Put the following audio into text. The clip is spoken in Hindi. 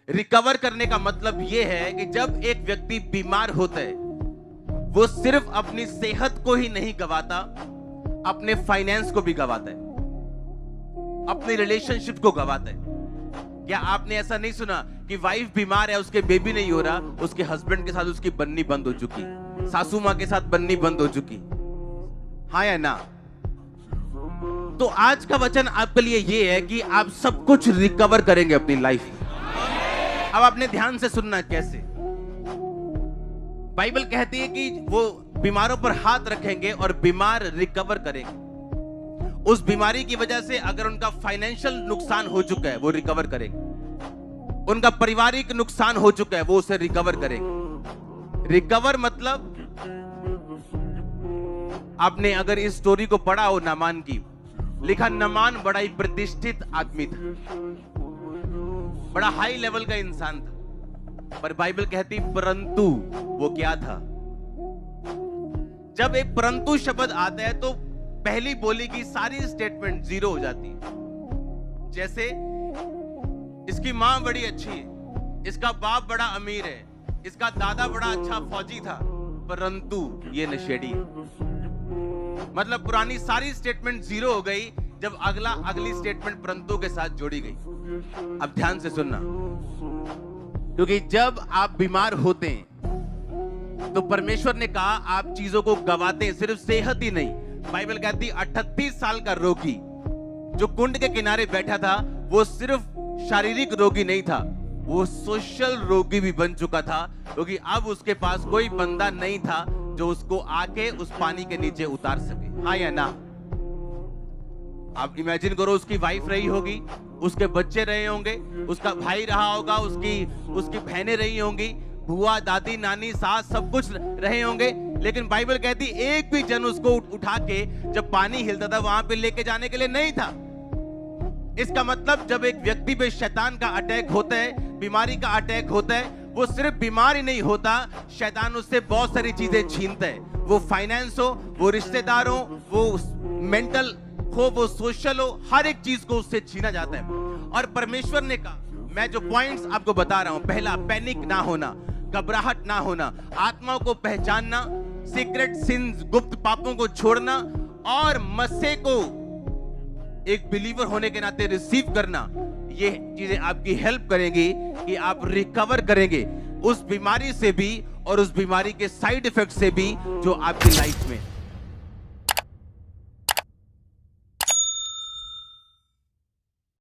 रिकवर करने का मतलब यह है कि जब एक व्यक्ति बीमार होता है, वो सिर्फ अपनी सेहत को ही नहीं गवाता, अपने फाइनेंस को भी गवाता है, अपने रिलेशनशिप को गवाता है। क्या आपने ऐसा नहीं सुना कि वाइफ बीमार है, उसके बेबी नहीं हो रहा, उसके हस्बैंड के साथ उसकी बननी बंद हो चुकी, सासू मां के साथ बननी बंद हो चुकी? हाँ या ना? तो आज का वचन आपके लिए यह है कि आप सब कुछ रिकवर करेंगे अपनी लाइफ में। अब आपने ध्यान से सुनना कैसे। बाइबल कहती है कि वो बीमारों पर हाथ रखेंगे और बीमार रिकवर करेंगे। उस बीमारी की वजह से अगर उनका फाइनेंशियल नुकसान हो चुका है, वो रिकवर करेंगे। उनका पारिवारिक नुकसान हो चुका है, वो उसे रिकवर करेंगे। रिकवर मतलब, आपने अगर इस स्टोरी को पढ़ा हो नामान की, लिखा नामान बड़ा ही प्रतिष्ठित आदमी था, बड़ा हाई लेवल का इंसान था, पर बाइबल कहती परंतु वो क्या था। जब एक परंतु शब्द आता है तो पहली बोली की सारी स्टेटमेंट जीरो हो जाती है। जैसे इसकी मां बड़ी अच्छी है, इसका बाप बड़ा अमीर है, इसका दादा बड़ा अच्छा फौजी था, परंतु ये नशेड़ी है। मतलब पुरानी सारी स्टेटमेंट जीरो हो गई जब अगली स्टेटमेंट परंतु के साथ जोड़ी गई। अब ध्यान से सुनना, क्योंकि जब आप बीमार होते हैं तो परमेश्वर ने कहा आप चीजों को गवाते हैं, सिर्फ सेहत ही नहीं। बाइबल कहती 38 साल का रोगी जो कुंड के किनारे बैठा था, वो सिर्फ शारीरिक रोगी नहीं था, वो सोशल रोगी भी बन चुका था, क्योंकि अब उसके पास कोई बंदा नहीं था जो उसको आके उस पानी के नीचे उतार सके। हाँ या ना? आप इमेजिन करो, उसकी वाइफ रही होगी, उसके बच्चे रहे होंगे, उसका भाई रहा होगा, उसकी बहनें रही होंगी, बुआ, दादी, नानी, सास, सब कुछ रहे होंगे, लेकिन बाइबल कहती एक भी जन उसको उठा के जब पानी हिलता था वहां पे लेके जाने के लिए नहीं था। इसका मतलब जब एक व्यक्ति पे शैतान का अटैक होता है, बीमारी का अटैक होता है, वो सिर्फ बीमार ही नहीं होता, शैतान उससे बहुत सारी चीजें छीनता है। वो फाइनेंस हो, वो रिश्तेदार हो, वो मेंटल हो, वो सोशल हो, हर एक चीज को उससे छीना जाता है। और परमेश्वर ने कहा, मैं जो पॉइंट्स आपको बता रहा हूं, पहला, पैनिक ना होना, घबराहट ना होना, आत्मा को पहचानना, सीक्रेट सिंस, गुप्त पापों को छोड़ना, और मसीह को एक बिलीवर होने के नाते रिसीव करना। ये चीजें आपकी हेल्प करेंगी कि आप रिकवर करेंगे उस बीमारी से भी और उस बीमारी के साइड इफेक्ट से भी जो आपकी लाइफ में